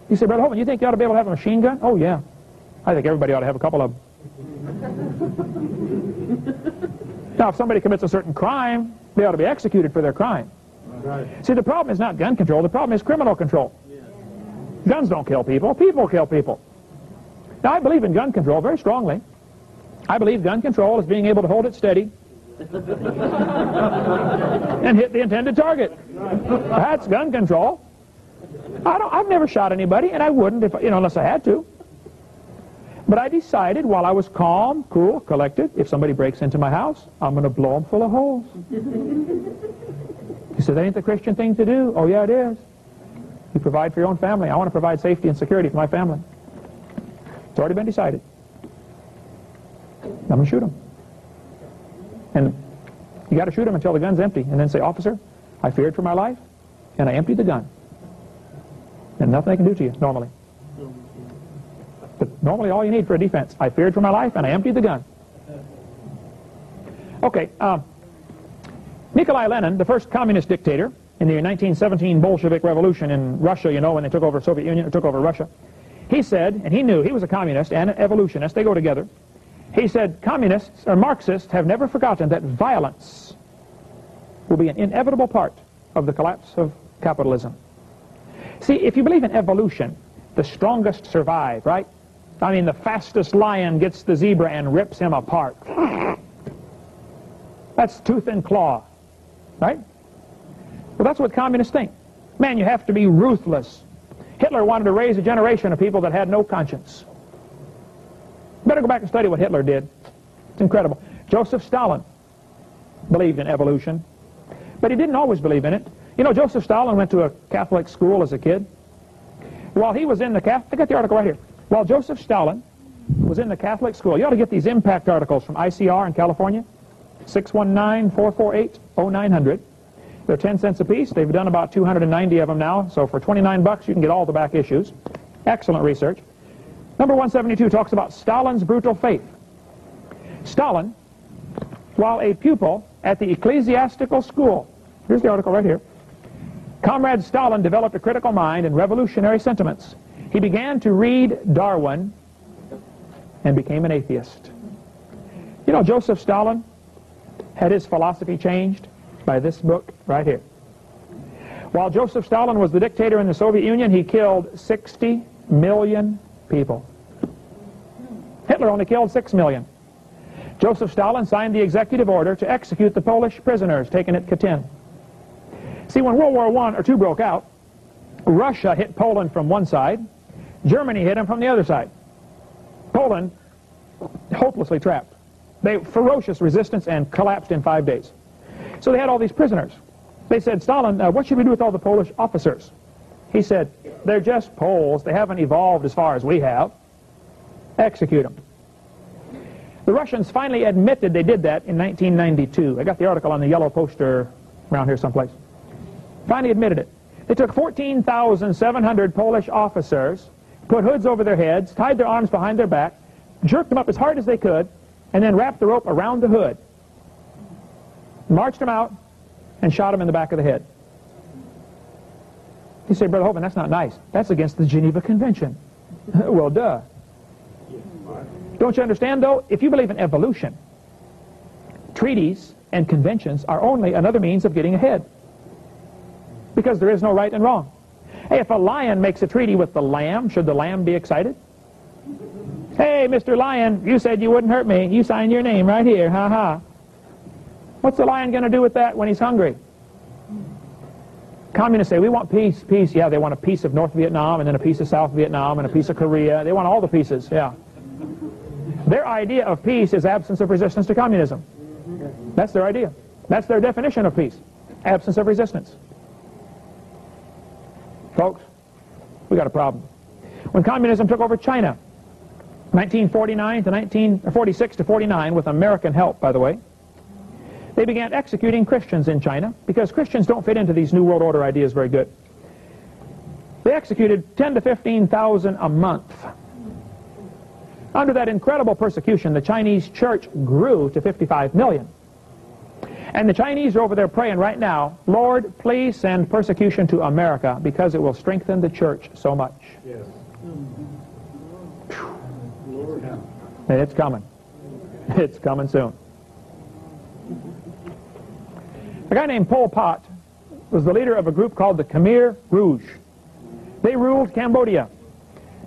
You say, Brother Hovind, you think you ought to be able to have a machine gun? Oh, yeah. I think everybody ought to have a couple of them. Now, if somebody commits a certain crime, they ought to be executed for their crime. Right. See, the problem is not gun control. The problem is criminal control. Yeah. Guns don't kill people. People kill people. Now, I believe in gun control very strongly. I believe gun control is being able to hold it steady and hit the intended target. That's gun control. I've never shot anybody, and I wouldn't if, unless I had to. But I decided while I was calm, cool, collected, if somebody breaks into my house, I'm going to blow them full of holes. You said, that ain't the Christian thing to do. Oh, yeah, it is. You provide for your own family. I want to provide safety and security for my family. It's already been decided. I'm going to shoot them. And you got to shoot them until the gun's empty. And then say, officer, I feared for my life, and I emptied the gun. And nothing they can do to you, normally. But normally all you need for a defense, I feared for my life, and I emptied the gun. Okay, Nikolai Lenin, the first communist dictator in the 1917 Bolshevik Revolution in Russia, when they took over the Soviet Union, took over Russia, he said, and he knew, he was a communist and an evolutionist, they go together, he said, communists or Marxists have never forgotten that violence will be an inevitable part of the collapse of capitalism. See, if you believe in evolution, the strongest survive, right? I mean, the fastest lion gets the zebra and rips him apart. That's tooth and claw, right? Well, that's what communists think. Man, you have to be ruthless. Hitler wanted to raise a generation of people that had no conscience. Better go back and study what Hitler did. It's incredible. Joseph Stalin believed in evolution, but he didn't always believe in it. Joseph Stalin went to a Catholic school as a kid. While he was in the Catholic, I got the article right here. While Joseph Stalin was in the Catholic school, you ought to get these impact articles from ICR in California, 619-448-0900. They're 10 cents a piece. They've done about 290 of them now, so for 29 bucks you can get all the back issues. Excellent research. Number 172 talks about Stalin's brutal faith. Stalin, while a pupil at the ecclesiastical school, here's the article right here, Comrade Stalin developed a critical mind and revolutionary sentiments. He began to read Darwin and became an atheist. Joseph Stalin had his philosophy changed by this book right here. While Joseph Stalin was the dictator in the Soviet Union, he killed 60 million people. Hitler only killed 6 million. Joseph Stalin signed the executive order to execute the Polish prisoners taken at Katyn. See, when World War I or II broke out, Russia hit Poland from one side, Germany hit them from the other side. Poland, hopelessly trapped. They ferocious resistance and collapsed in 5 days. So they had all these prisoners. They said, Stalin, what should we do with all the Polish officers? He said, they're just Poles. They haven't evolved as far as we have. Execute them. The Russians finally admitted they did that in 1992. I got the article on the yellow poster around here someplace. Finally admitted it. They took 14,700 Polish officers, put hoods over their heads, tied their arms behind their back, jerked them up as hard as they could, and then wrapped the rope around the hood, marched them out, and shot them in the back of the head. You say, Brother Hovind, that's not nice. That's against the Geneva Convention. Well, duh. Don't you understand, though? If you believe in evolution, treaties and conventions are only another means of getting ahead. Because there is no right and wrong. Hey, if a lion makes a treaty with the lamb, should the lamb be excited? Hey, Mr. Lion, you said you wouldn't hurt me. You signed your name right here, ha-ha. What's the lion going to do with that when he's hungry? Communists say, we want peace, peace. Yeah, they want a piece of North Vietnam and then a piece of South Vietnam and a piece of Korea. They want all the pieces, yeah. Their idea of peace is absence of resistance to communism. That's their idea. That's their definition of peace. Absence of resistance. Folks, we got a problem. When communism took over China, 1949 to 1946 to 49, with American help, by the way, they began executing Christians in China because Christians don't fit into these New World Order ideas very good. They executed 10 to 15,000 a month. Under that incredible persecution, the Chinese church grew to 55 million. And the Chinese are over there praying right now, Lord, please send persecution to America because it will strengthen the church so much. Yes. And it's coming. It's coming soon. A guy named Pol Pot was the leader of a group called the Khmer Rouge. They ruled Cambodia,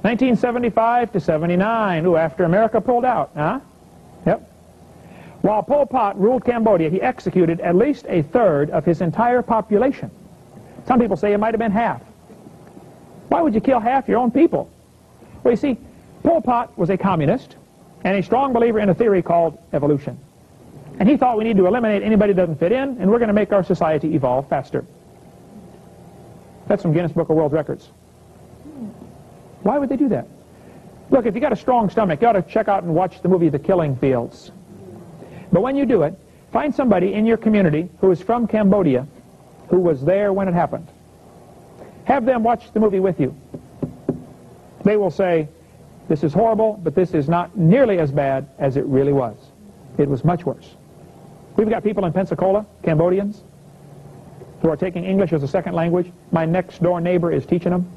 1975 to 79. Ooh, after America pulled out, huh? Yep. While Pol Pot ruled Cambodia, he executed at least a third of his entire population. Some people say it might have been half. Why would you kill half your own people? Well, you see, Pol Pot was a communist and a strong believer in a theory called evolution. And he thought we need to eliminate anybody that doesn't fit in, and we're going to make our society evolve faster. That's from Guinness Book of World Records. Why would they do that? Look, if you got a strong stomach, you ought to check out and watch the movie The Killing Fields. But when you do it, find somebody in your community who is from Cambodia who was there when it happened. Have them watch the movie with you. They will say, this is horrible, but this is not nearly as bad as it really was. It was much worse. We've got people in Pensacola, Cambodians, who are taking English as a second language. My next door neighbor is teaching them.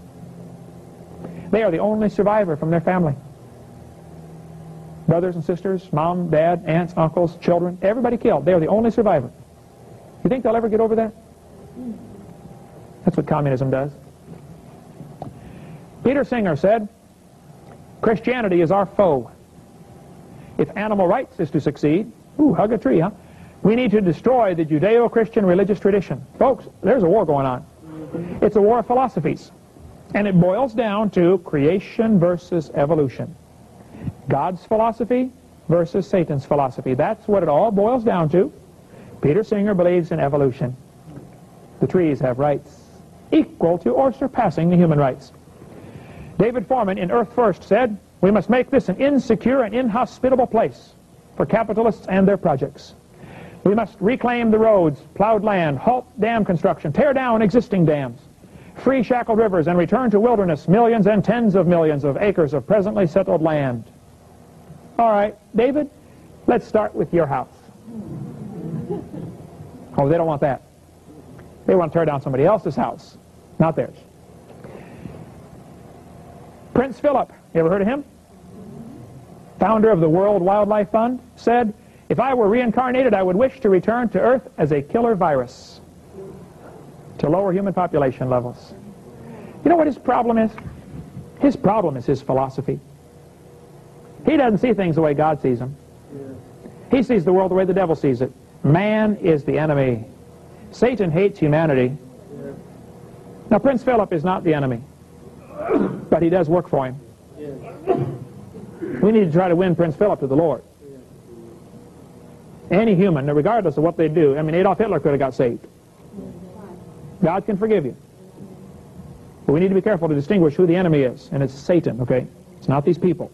They are the only survivor from their family. Brothers and sisters, mom, dad, aunts, uncles, children, everybody killed. They are the only survivor. You think they'll ever get over that? That's what communism does. Peter Singer said, Christianity is our foe. If animal rights is to succeed, ooh, hug a tree, huh? We need to destroy the Judeo-Christian religious tradition. Folks, there's a war going on. It's a war of philosophies. And it boils down to creation versus evolution. God's philosophy versus Satan's philosophy. That's what it all boils down to. Peter Singer believes in evolution. The trees have rights equal to or surpassing the human rights. David Foreman in Earth First said, we must make this an insecure and inhospitable place for capitalists and their projects. We must reclaim the roads, plowed land, halt dam construction, tear down existing dams, free shackled rivers, and return to wilderness millions and tens of millions of acres of presently settled land. All right, David, let's start with your house. Oh, they don't want that. They want to tear down somebody else's house, not theirs. Prince Philip, you ever heard of him? Founder of the World Wildlife Fund, said, if I were reincarnated, I would wish to return to Earth as a killer virus to lower human population levels. You know what his problem is? His problem is his philosophy. He doesn't see things the way God sees them. He sees the world the way the devil sees it. Man is the enemy. Satan hates humanity. Now, Prince Philip is not the enemy, but he does work for him. We need to try to win Prince Philip to the Lord. Any human, regardless of what they do. I mean, Adolf Hitler could have got saved. God can forgive you. But we need to be careful to distinguish who the enemy is, and it's Satan, okay? It's not these people.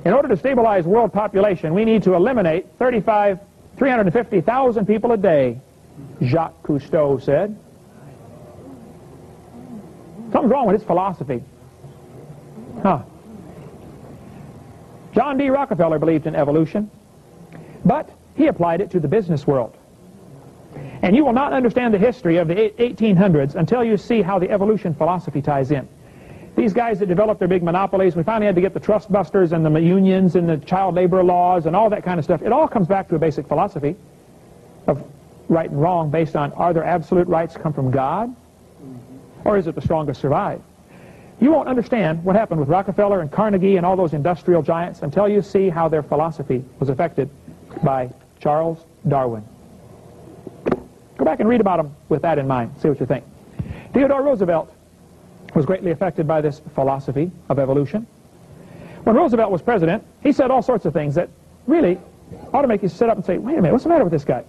In order to stabilize world population, we need to eliminate 350,000 people a day, Jacques Cousteau said. Something's wrong with his philosophy. Huh. John D. Rockefeller believed in evolution, but he applied it to the business world. And you will not understand the history of the 1800s until you see how the evolution philosophy ties in. These guys that developed their big monopolies, we finally had to get the trust busters and the unions and the child labor laws and all that kind of stuff. It all comes back to a basic philosophy of right and wrong based on, are there absolute rights come from God? Or is it the strongest survive? You won't understand what happened with Rockefeller and Carnegie and all those industrial giants until you see how their philosophy was affected by Charles Darwin. Go back and read about them with that in mind. See what you think. Theodore Roosevelt was greatly affected by this philosophy of evolution. When Roosevelt was president, he said all sorts of things that really ought to make you sit up and say, wait a minute, what's the matter with this guy?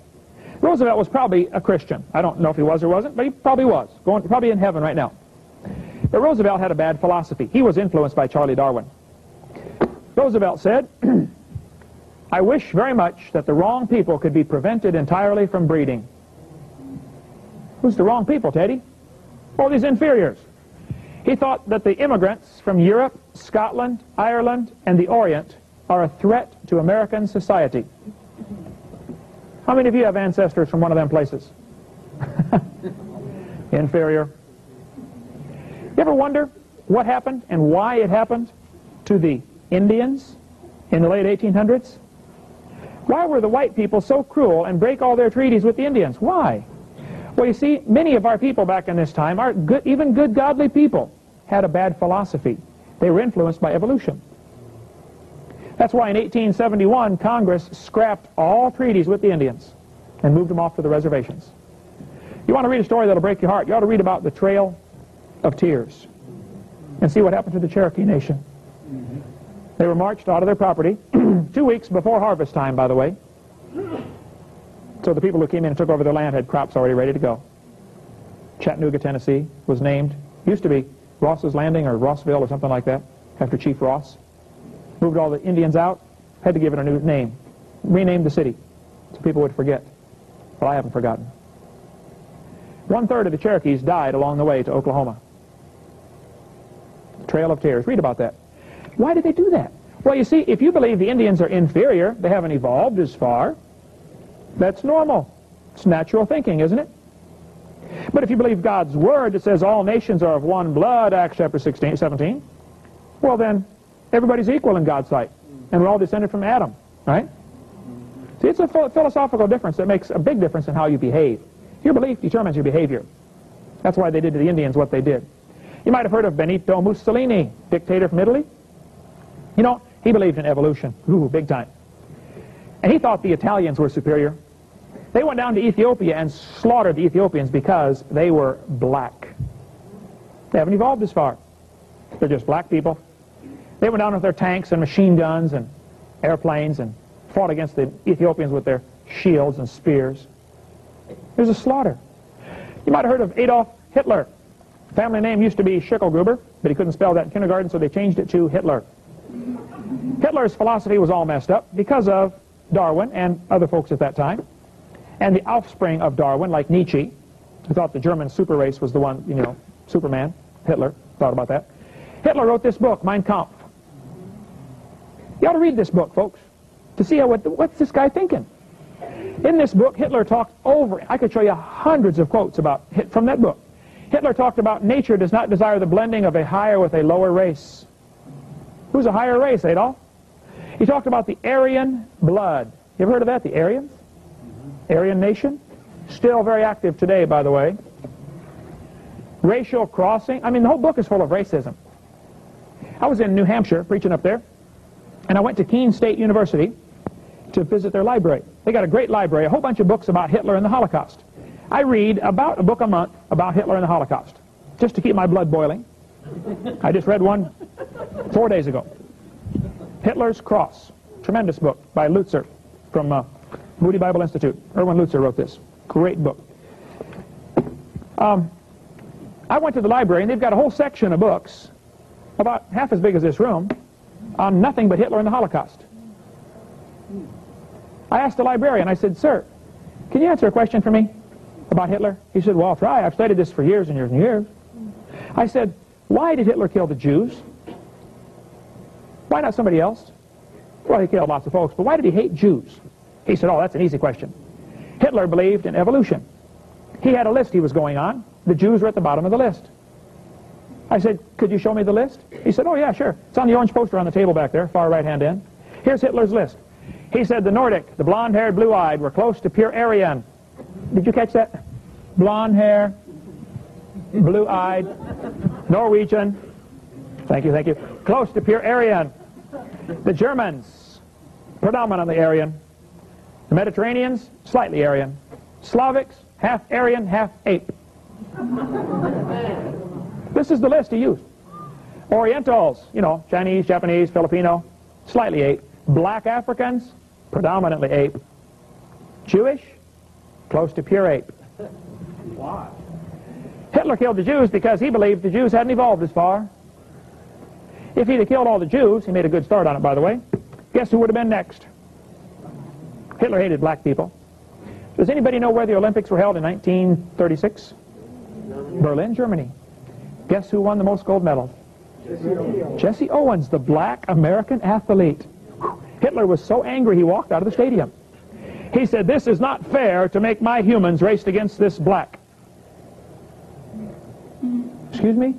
Roosevelt was probably a Christian. I don't know if he was or wasn't, but he probably was. Probably in heaven right now. But Roosevelt had a bad philosophy. He was influenced by Charlie Darwin. Roosevelt said, I wish very much that the wrong people could be prevented entirely from breeding. Who's the wrong people, Teddy? All these inferiors. He thought that the immigrants from Europe, Scotland, Ireland, and the Orient are a threat to American society. How many of you have ancestors from one of them places? Inferior. You ever wonder what happened and why it happened to the Indians in the late 1800s? Why were the white people so cruel and break all their treaties with the Indians? Why? Well, you see, many of our people back in this time, even good, godly people, had a bad philosophy. They were influenced by evolution. That's why in 1871, Congress scrapped all treaties with the Indians and moved them off to the reservations. You want to read a story that'll break your heart, you ought to read about the Trail of Tears and see what happened to the Cherokee Nation. They were marched out of their property 2 weeks before harvest time, by the way. So the people who came in and took over their land had crops already ready to go. Chattanooga, Tennessee was named, used to be Ross's Landing or Rossville or something like that, after Chief Ross. Moved all the Indians out, had to give it a new name. Renamed the city so people would forget. Well, I haven't forgotten. 1/3 of the Cherokees died along the way to Oklahoma. Trail of Tears. Read about that. Why did they do that? Well, you see, if you believe the Indians are inferior, they haven't evolved as far, that's normal. It's natural thinking, isn't it? But if you believe God's word that says all nations are of one blood, Acts chapter 17, well then, everybody's equal in God's sight. And we're all descended from Adam, right? See, it's a philosophical difference that makes a big difference in how you behave. Your belief determines your behavior. That's why they did to the Indians what they did. You might have heard of Benito Mussolini, dictator from Italy. You know, he believed in evolution. Ooh, big time. And he thought the Italians were superior. They went down to Ethiopia and slaughtered the Ethiopians because they were black. They haven't evolved as far. They're just black people. They went down with their tanks and machine guns and airplanes and fought against the Ethiopians with their shields and spears. There's a slaughter. You might have heard of Adolf Hitler. Family name used to be Schicklgruber, but he couldn't spell that in kindergarten, so they changed it to Hitler. Hitler's philosophy was all messed up because of Darwin and other folks at that time. And the offspring of Darwin, like Nietzsche, who thought the German super race was the one, you know, Superman, Hitler, thought about that. Hitler wrote this book, Mein Kampf. You ought to read this book, folks, to see what's this guy thinking. In this book, Hitler talked over, I could show you hundreds of quotes from that book. Hitler talked about nature does not desire the blending of a higher with a lower race. Who's a higher race, Adolf? He talked about the Aryan blood. You ever heard of that, the Aryans? Aryan nation? Still very active today, by the way. Racial crossing. I mean, the whole book is full of racism. I was in New Hampshire preaching up there, and I went to Keene State University to visit their library. They got a great library, a whole bunch of books about Hitler and the Holocaust. I read about a book a month about Hitler and the Holocaust, just to keep my blood boiling. I just read one 4 days ago. Hitler's Cross. Tremendous book by Lutzer from Moody Bible Institute. Erwin Lutzer wrote this. Great book. I went to the library, and they've got a whole section of books, about half as big as this room, on nothing but Hitler and the Holocaust. I asked the librarian, I said, sir, can you answer a question for me about Hitler? He said, well, I'll try. I've studied this for years and years and years. I said, why did Hitler kill the Jews? Why not somebody else? Well, he killed lots of folks, but why did he hate Jews? He said, oh, that's an easy question. Hitler believed in evolution. He had a list he was going on. The Jews were at the bottom of the list. I said, could you show me the list? He said, oh, yeah, sure. It's on the orange poster on the table back there, far right-hand end. Here's Hitler's list. He said the Nordic, the blonde-haired, blue-eyed, were close to pure Aryan. Did you catch that? Blonde hair, blue-eyed, Norwegian. Thank you, thank you. Close to pure Aryan. The Germans, predominantly Aryan. The Mediterraneans, slightly Aryan. Slavics, half Aryan, half ape. This is the list he used. Orientals, you know, Chinese, Japanese, Filipino, slightly ape. Black Africans, predominantly ape. Jewish, close to pure ape. Why? Hitler killed the Jews because he believed the Jews hadn't evolved as far. If he'd have killed all the Jews, he made a good start on it, by the way, guess who would have been next? Hitler hated black people. Does anybody know where the Olympics were held in 1936? Berlin, Germany. Guess who won the most gold medals? Jesse Owens, the black American athlete. Hitler was so angry he walked out of the stadium. He said, "This is not fair to make my humans race against this black." Excuse me?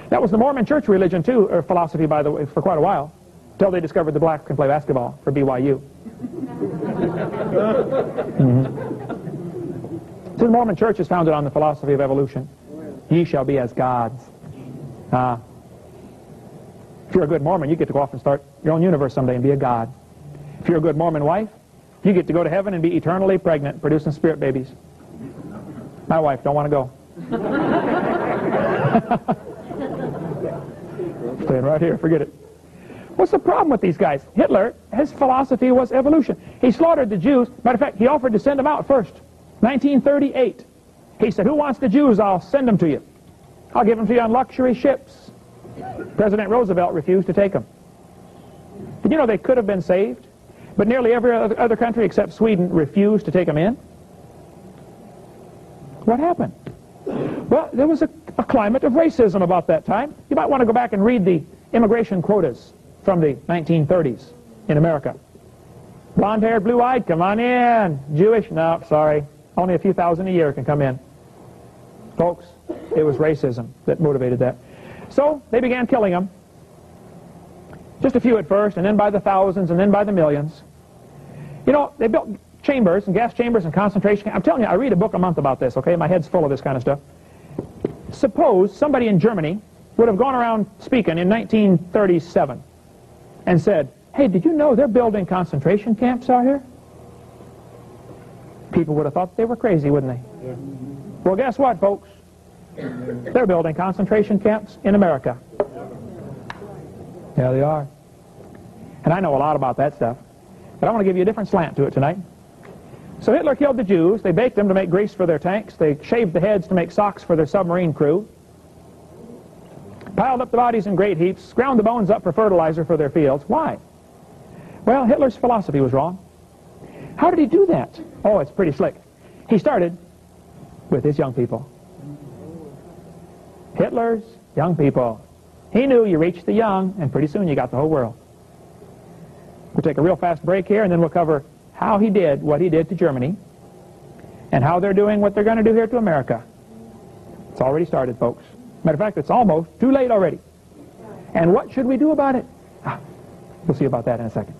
That was the Mormon church religion too, or philosophy, by the way, for quite a while, until they discovered the blacks can play basketball for BYU. So the Mormon church is founded on the philosophy of evolution. Ye shall be as gods. If you're a good Mormon, you get to go off and start your own universe someday and be a god. If you're a good Mormon wife, you get to go to heaven and be eternally pregnant, producing spirit babies. My wife don't want to go. Staying right here, forget it. What's the problem with these guys? Hitler, his philosophy was evolution. He slaughtered the Jews. Matter of fact, he offered to send them out first. 1938. He said, "Who wants the Jews? I'll send them to you. I'll give them to you on luxury ships." President Roosevelt refused to take them. Did you know they could have been saved? But nearly every other country except Sweden refused to take them in. What happened? Well, there was a climate of racism about that time. You might want to go back and read the immigration quotas from the 1930s in America. Blonde-haired, blue-eyed, come on in. Jewish, no, sorry. Only a few thousand a year can come in. Folks, it was racism that motivated that. So they began killing them. Just a few at first, and then by the thousands, and then by the millions. You know, they built chambers and gas chambers and concentration camps. I'm telling you, I read a book a month about this, okay? My head's full of this kind of stuff. Suppose somebody in Germany would have gone around speaking in 1937 and said, "Hey, did you know they're building concentration camps out here?" People would have thought they were crazy, wouldn't they? Yeah. Well, guess what, folks? They're building concentration camps in America. Yeah, they are. And I know a lot about that stuff, but I want to give you a different slant to it tonight. So Hitler killed the Jews. They baked them to make grease for their tanks. They shaved the heads to make socks for their submarine crew. Piled up the bodies in great heaps. Ground the bones up for fertilizer for their fields. Why? Well, Hitler's philosophy was wrong. How did he do that? Oh, it's pretty slick. He started with his young people. Hitler's young people. He knew you reached the young, and pretty soon you got the whole world. We'll take a real fast break here, and then we'll cover how he did what he did to Germany, and how they're doing what they're going to do here to America. It's already started, folks. Matter of fact, it's almost too late already. And what should we do about it? We'll see about that in a second.